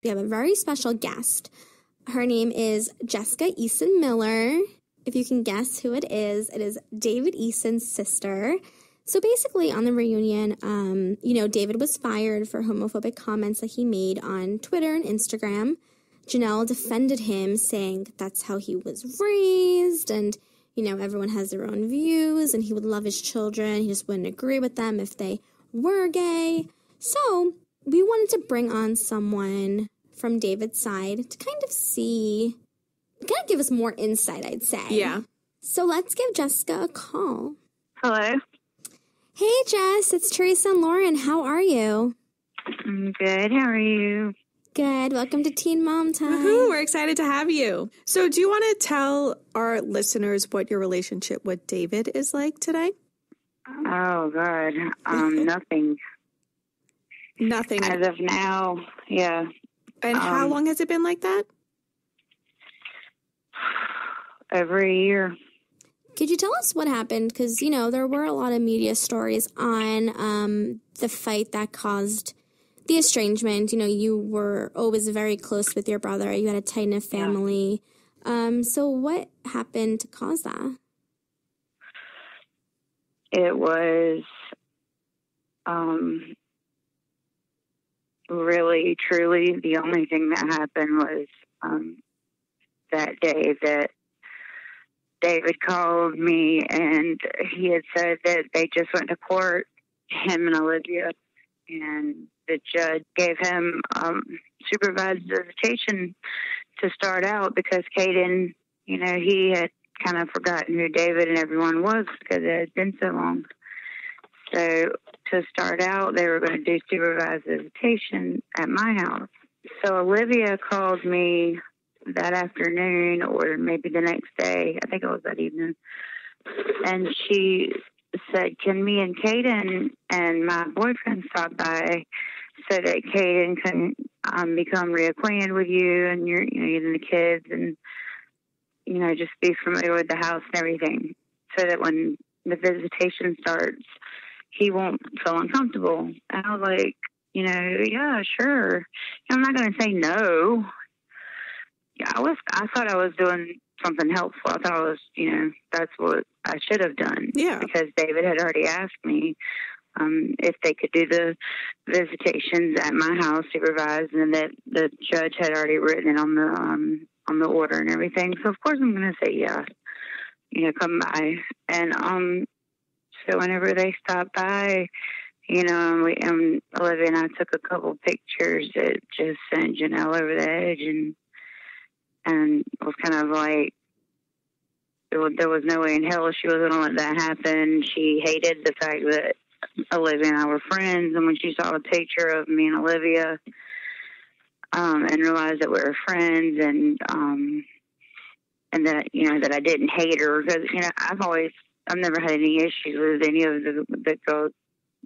We have a very special guest. Her name is Jessica Eason Miller. If you can guess who it is David Eason's sister. So basically on the reunion, David was fired for homophobic comments that he made on Twitter and Instagram. Jenelle defended him, saying that's how he was raised, and, everyone has their own views, and he would love his children. He just wouldn't agree with them if they were gay. So we wanted to bring on someone from David's side to kind of give us more insight, I'd say. Yeah. So let's give Jessica a call. Hello. Hey, Jess, it's Teresa and Lauren. How are you? I'm good. How are you? Good. Welcome to Teen Mom Time. Woohoo, we're excited to have you. So do you want to tell our listeners what your relationship with David is like today? Oh, God. Nothing. Nothing. As of now, yeah. And how long has it been like that? Over a year. Could you tell us what happened? Because, there were a lot of media stories on the fight that caused the estrangement. You were always very close with your brother. You had a tight-knit family. Yeah. So what happened to cause that? It was really, truly, the only thing that happened was that day that David called me, and he had said that they just went to court, him and Olivia, and the judge gave him supervised visitation to start out because Caden, he had kind of forgotten who David and everyone was because it had been so long. So to start out, they were going to do supervised visitation at my house. So Olivia called me that afternoon or maybe the next day. I think it was that evening. And she said, can me and Caden and my boyfriend stop by so that Caden can become reacquainted with you and you and the kids and, just be familiar with the house and everything so that when the visitation starts, he won't feel uncomfortable. And I was like, yeah, sure. I'm not going to say no. Yeah, I thought I was doing something helpful. I thought I was, that's what I should have done. Yeah. Because David had already asked me if they could do the visitations at my house supervised, and that the judge had already written it on the order and everything. So of course I'm going to say yeah. Come by. And so whenever they stopped by, and Olivia and I took a couple pictures that just sent Jenelle over the edge, and it was kind of like there was no way in hell she was going to let that happen. She hated the fact that Olivia and I were friends, and when she saw a picture of me and Olivia and realized that we were friends, and that that I didn't hate her because I've never had any issues with any of the girls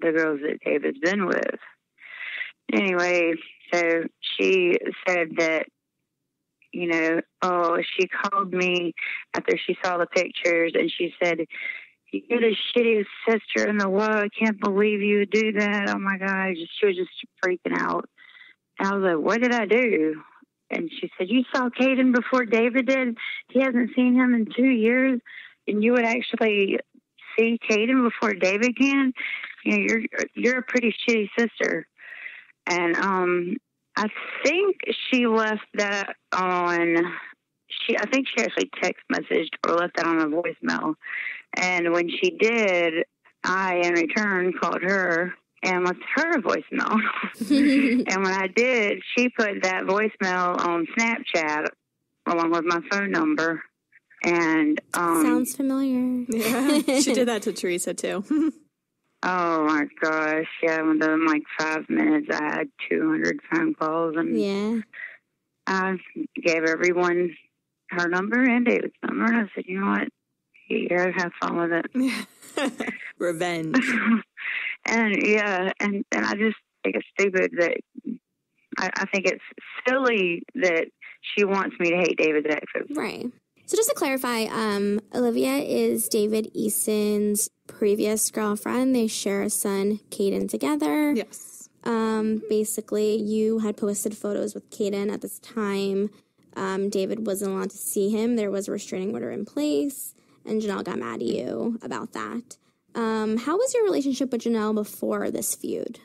that David's been with. Anyway, so she said that, she called me after she saw the pictures, and she said, you're the shittiest sister in the world. I can't believe you would do that. Oh, my God. She was just freaking out. And I was like, what did I do? And she said, you saw Caden before David did? He hasn't seen him in 2 years. And you would actually see Caden before David can? You're a pretty shitty sister. And I think she left that on. I think she actually text messaged or left that on a voicemail. And when she did, I in return called her and left her a voicemail. And when I did, she put that voicemail on Snapchat along with my phone number. And sounds familiar. Yeah, she did that to Teresa too. Oh my gosh! Yeah, within like 5 minutes, I had 200 phone calls, and yeah, I gave everyone her number and David's number. And I said, you know what? Here, have fun with it. Revenge. And I just think it's stupid that I think it's silly that she wants me to hate David's exes. Right. So just to clarify, Olivia is David Eason's previous girlfriend. They share a son, Caden, together. Yes. Basically, you had posted photos with Caden at this time. David wasn't allowed to see him. There was a restraining order in place, and Jenelle got mad at you about that. How was your relationship with Jenelle before this feud?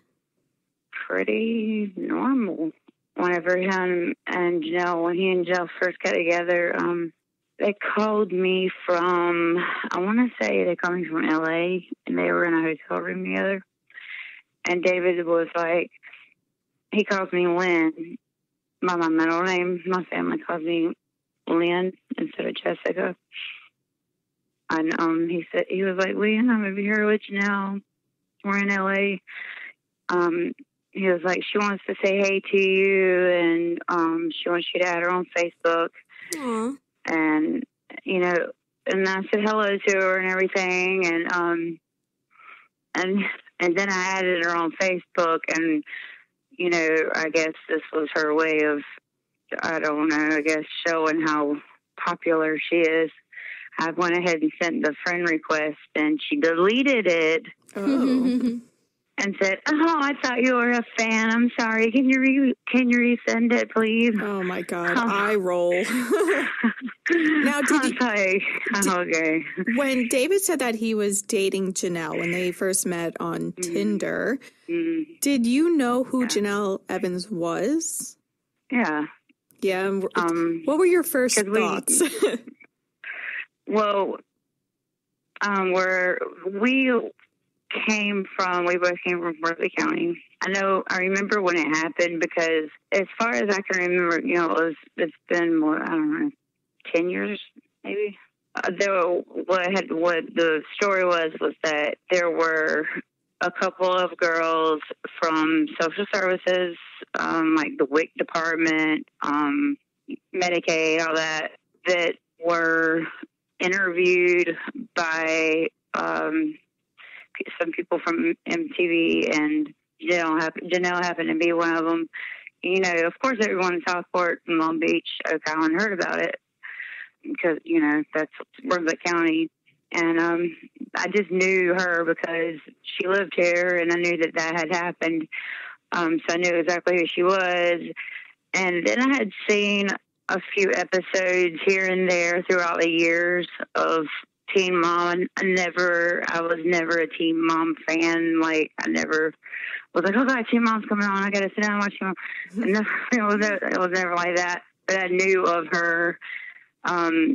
Pretty normal. Whenever him and Jenelle, when he and Jenelle first got together, they called me from, I want to say they called me from LA, and they were in a hotel room together. And David was like, he calls me Lenn by my middle name. My family calls me Lenn instead of Jessica. And he was like, Lenn, I'm over here with Jenelle. We're in LA. He was like, she wants to say hey to you, and she wants you to add her on Facebook. Aww. And, you know, and I said hello to her and everything, and then I added her on Facebook, and, you know, I guess this was her way of, I don't know, I guess showing how popular she is. I went ahead and sent the friend request, and she deleted it. Oh. And said, "Oh, I thought you were a fan. I'm sorry. Can you resend it, please?" Oh my God, I roll. Now, okay. When David said that he was dating Jenelle when they first met on Tinder, did you know who Jenelle Evans was? Yeah. Yeah. What were your first thoughts? Well, we both came from Berkeley County. I remember when it happened because as far as I can remember, you know, it's been more, I don't know, 10 years maybe. What the story was that there were a couple of girls from social services, like the WIC department, Medicaid, all that were interviewed by, some people from MTV, and Jenelle happened to be one of them. You know, of course, everyone in Southport and Long Beach, Oak Island heard about it because, you know, that's Berkeley County. And I just knew her because she lived here, and I knew that had happened. So I knew exactly who she was. And then I had seen a few episodes here and there throughout the years of Teen Mom. I was never a Teen Mom fan. Like, I never was like, oh God, Teen Mom's coming on, I gotta sit down and watch Teen Mom. It was never like that. But I knew of her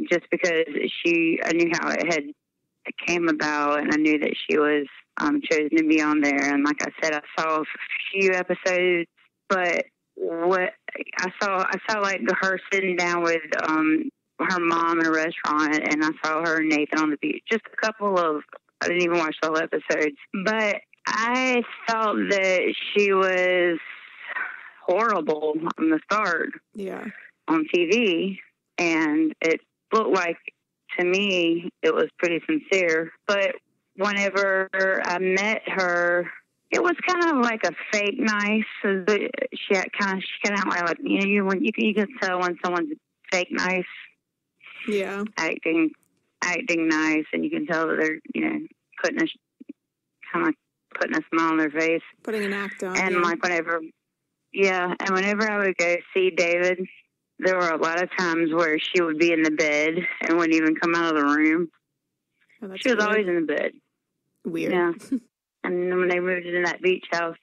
just because I knew how it came about, and I knew that she was chosen to be on there. And like I said, I saw a few episodes, but what I saw like her sitting down with her mom in a restaurant, and I saw her and Nathan on the beach. Just a couple of, I didn't even watch the whole episodes, but I thought that she was horrible from the start. Yeah. On TV, and it looked like, to me, it was pretty sincere. But whenever I met her, it was kind of like a fake nice. She kind of like, you know, you can tell when someone's fake nice. Yeah. Acting nice, and you can tell that they're, you know, putting a smile on their face. Putting an act on. And like whenever I would go see David, there were a lot of times where she would be in the bed and wouldn't even come out of the room. Oh, she was weird. always in the bed. Weird. Yeah. And when they moved into that beach house,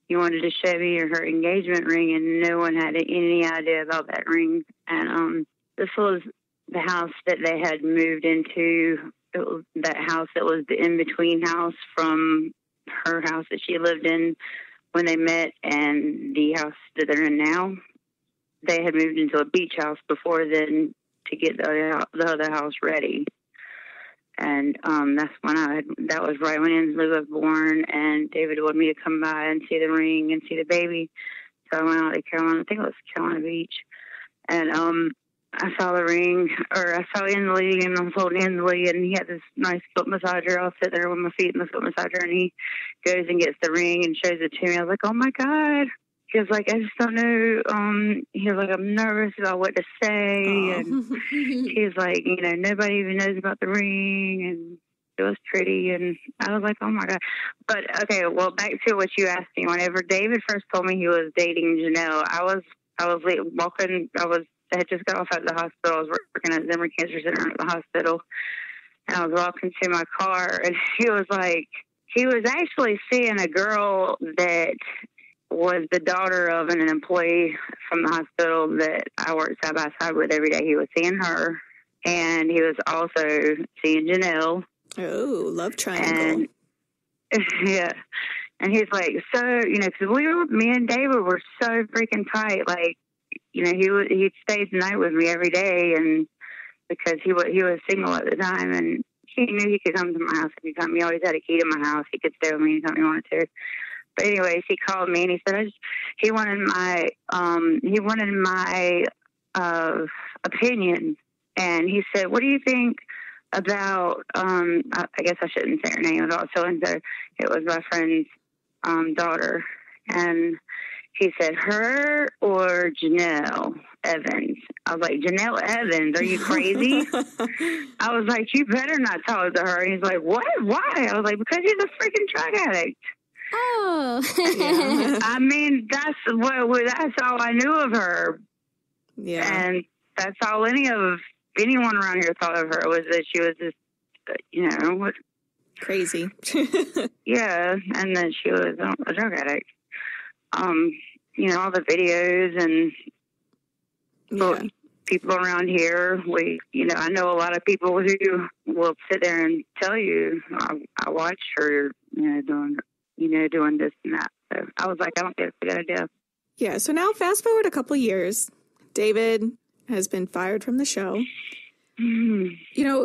you wanted to show me her engagement ring, and no one had any idea about that ring. And this was the house that they had moved into. It was that house that was the in-between house from her house that she lived in when they met and the house that they're in now. They had moved into a beach house before then to get the other house ready. And that's when that was right when Inslee was born, and David wanted me to come by and see the ring and see the baby. So I went out to Carolina, I think it was Carolina Beach, and I saw the ring, or I saw Inslee, and I was holding Inslee, and he had this nice foot massager. I was sitting there with my feet in the foot massager, and he goes and gets the ring and shows it to me. I was like, oh my God. He was like, I just don't know. He was like, I'm nervous about what to say. Oh. And he's like, you know, nobody even knows about the ring. It was pretty, and I was like, oh my God. But okay, well, back to what you asked me. Whenever David first told me he was dating Jenelle, walking. I had just got off at the hospital. I was working at Zimmer Cancer Center at the hospital, and I was walking to my car, and he was actually seeing a girl that was the daughter of an employee from the hospital that I worked side by side with every day. He was seeing her, and he was also seeing Jenelle. Oh, love triangle. And, yeah. And he's like, so, because me and David were so freaking tight. Like, he'd stay the night with me every day, and because he was single at the time, and he knew he could come to my house anytime. He always had a key to my house. He could stay with me anytime he wanted to. But anyways, he called me and he said he wanted my opinion, and he said, "What do you think about?" I guess I shouldn't say her name at all. So it was my friend's daughter, and he said, "Her or Jenelle Evans?" I was like, "Jenelle Evans? Are you crazy?" I was like, "You better not talk to her." And he's like, "What? Why?" I was like, "Because she's a freaking drug addict." Oh. Yeah. I mean, that's all I knew of her. Yeah. And that's all anyone around here thought of her, was that she was just, crazy. Yeah, and that she was a drug addict. All the videos and people around here, I know a lot of people who will sit there and tell you, I watched her, doing this and that. So I was like, I don't think it's a good idea. Yeah, so now fast forward a couple years. David has been fired from the show. That's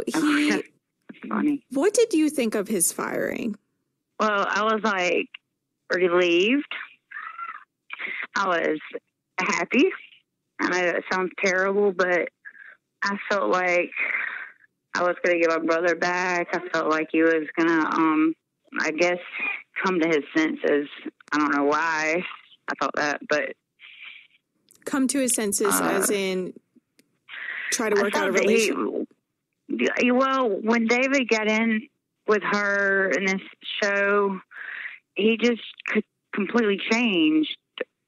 funny. What did you think of his firing? Well, I was like relieved. I was happy. I know that sounds terrible, but I felt like I was going to get my brother back. I felt like he was going to, I guess, come to his senses. I don't know why I thought that, but... Come to his senses as in try to work out a relationship? Well, when David got in with her in this show, he just completely changed.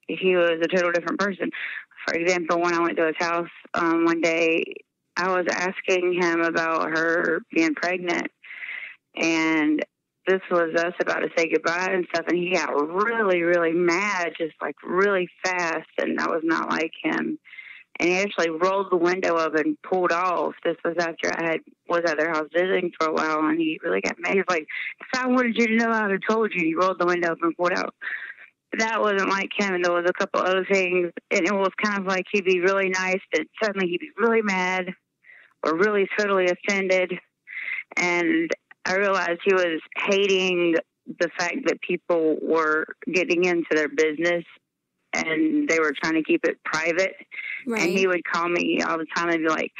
He was a total different person. For example, when I went to his house one day, I was asking him about her being pregnant, and this was us about to say goodbye and stuff, and he got really, really mad, just like really fast, and that was not like him. And he actually rolled the window up and pulled off. This was after I was at their house visiting for a while, and he really got mad. He was like, "If I wanted you to know, I would have told you." He rolled the window up and pulled out. That wasn't like him, and there was a couple other things, and it was kind of like he'd be really nice, and suddenly he'd be really mad or really totally offended. And I realized he was hating the fact that people were getting into their business and they were trying to keep it private. Right. And he would call me all the time and be like,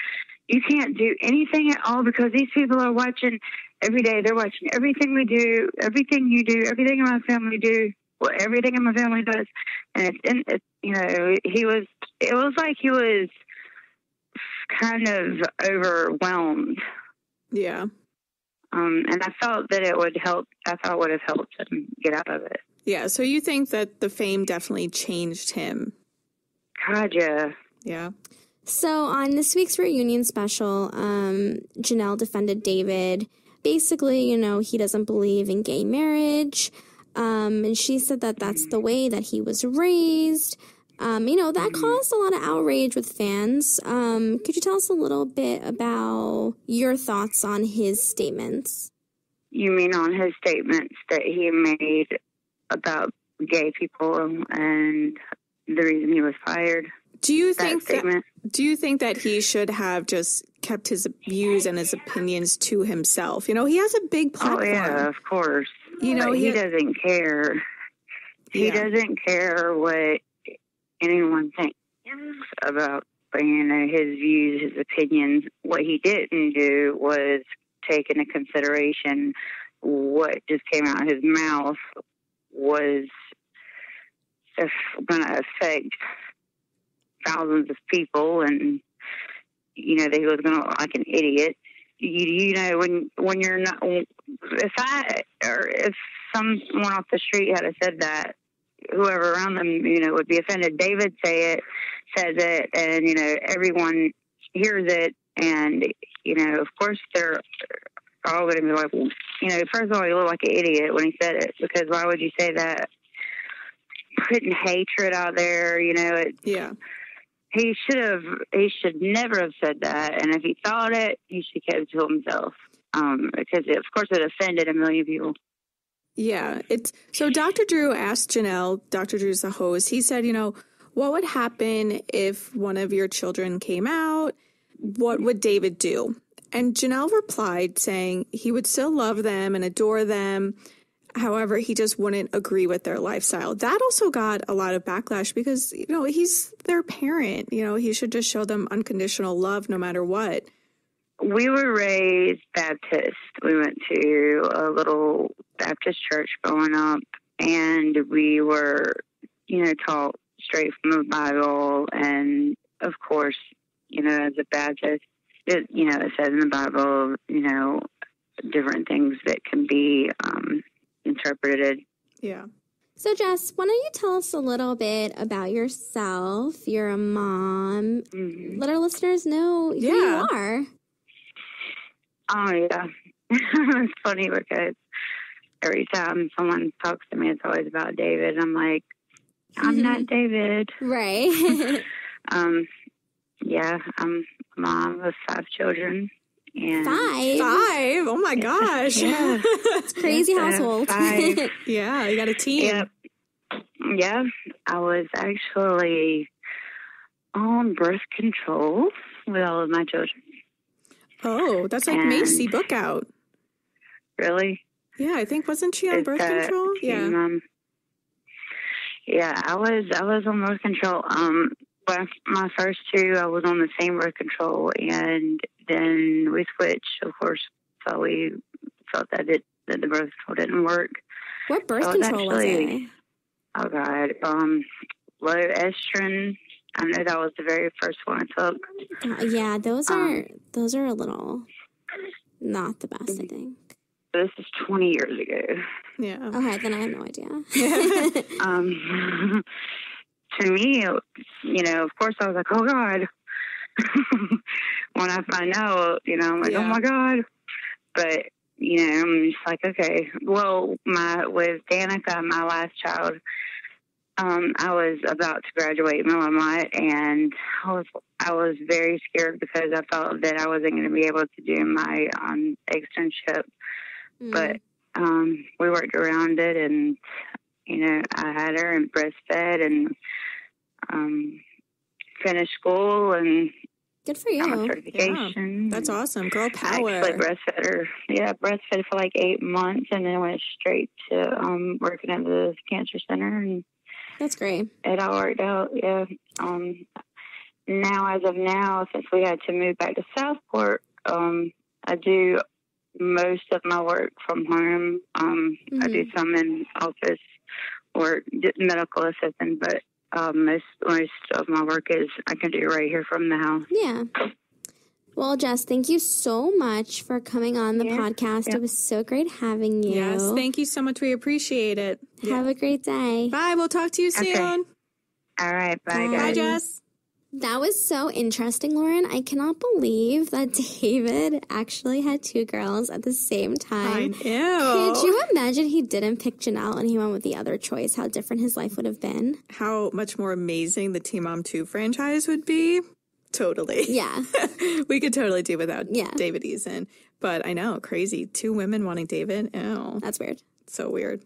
"You can't do anything at all because these people are watching every day. They're watching everything we do, everything you do, everything in my family do, everything in my family does." And it was like he was kind of overwhelmed. Yeah. And I felt that it would help. I thought it would have helped him get out of it. Yeah. So you think that the fame definitely changed him? God, yeah. Yeah. So on this week's reunion special, Jenelle defended David. Basically, he doesn't believe in gay marriage. And she said that that's the way that he was raised. That caused a lot of outrage with fans. Could you tell us a little bit about your thoughts on his statements? You mean on his statements that he made about gay people and the reason he was fired? Do you think that he should have just kept his views and his opinions to himself? He has a big platform. Oh, yeah, of course. He doesn't care. He doesn't care what anyone thinks about his views, his opinions. What he didn't do was take into consideration what just came out of his mouth was going to affect thousands of people, and that he was going to look like an idiot. you know, when you're not, if someone off the street had said that, whoever around them, you know, would be offended. David says it, and, you know, everyone hears it, and, you know, of course they're all going to be like, well, you know, first of all, you look like an idiot when he said it, because why would you say that? Putting hatred out there, you know, he should never have said that, and if he thought it, he should keep it to himself, because of course it offended a million people. Yeah, so Dr. Drew asked Jenelle, Dr. Drew's the host, he said, you know, what would happen if one of your children came out? What would David do? And Jenelle replied saying he would still love them and adore them. However, he just wouldn't agree with their lifestyle. That also got a lot of backlash because, you know, he's their parent. You know, he should just show them unconditional love no matter what. We were raised Baptist. We went to a little Baptist church growing up, and we were, you know, taught straight from the Bible. And, of course, you know, as a Baptist, it says in the Bible, you know, different things that can be interpreted. Yeah. So, Jess, why don't you tell us a little bit about yourself? You're a mom. Mm-hmm. Let our listeners know who you are. Oh, yeah. It's funny because every time someone talks to me, it's always about David. I'm like, I'm not David. Right. Yeah, I'm a mom of 5 children. And 5? Oh, my gosh. Yeah. It's crazy household. 5. Yeah, you got a team. Yep. Yeah, I was actually on birth control with all of my children. Oh, that's like Macy book out. Really? Yeah, I think, wasn't she on birth control? Yeah. Yeah, I was on birth control. But my first 2, I was on the same birth control, and then we switched, of course, so we felt that the birth control didn't work. What birth control was it? Oh, God. Low estrogen. I know that was the very first one I took. Yeah, those are a little not the best, I think. This is 20 years ago. Yeah. Okay, then I have no idea. To me, you know, of course I was like, oh, God. When I find out, you know, I'm like, oh, my God. But, you know, I'm just like, okay. Well, with Danica, my last child, I was about to graduate Millamite, and I was very scared because I felt that I wasn't going to be able to do my externship. But we worked around it, and, you know, I had her and breastfed and finished school and good for you. got my certification. Yeah, that's awesome. Girl power. I actually breastfed her. Yeah, breastfed for like 8 months, and then went straight to working at the cancer center, and that's great. It all worked out. Yeah. Now, as of now, since we had to move back to Southport, I do most of my work from home. I do some in office work, medical assistant, but most of my work is I can do right here from the house. Yeah. Well, Jess, thank you so much for coming on the podcast. It was so great having you. Yes, thank you so much. We appreciate it. Have a great day. Bye. We'll talk to you soon. Okay. All right. Bye, guys. Bye, Jess. That was so interesting, Lauren. I cannot believe that David actually had 2 girls at the same time. I know. Could you imagine he didn't pick Jenelle and he went with the other choice? How different his life would have been. How much more amazing the Teen Mom 2 franchise would be. Totally. Yeah. We could totally do without David Eason. But I know, crazy. 2 women wanting David. Ew. That's weird. So weird.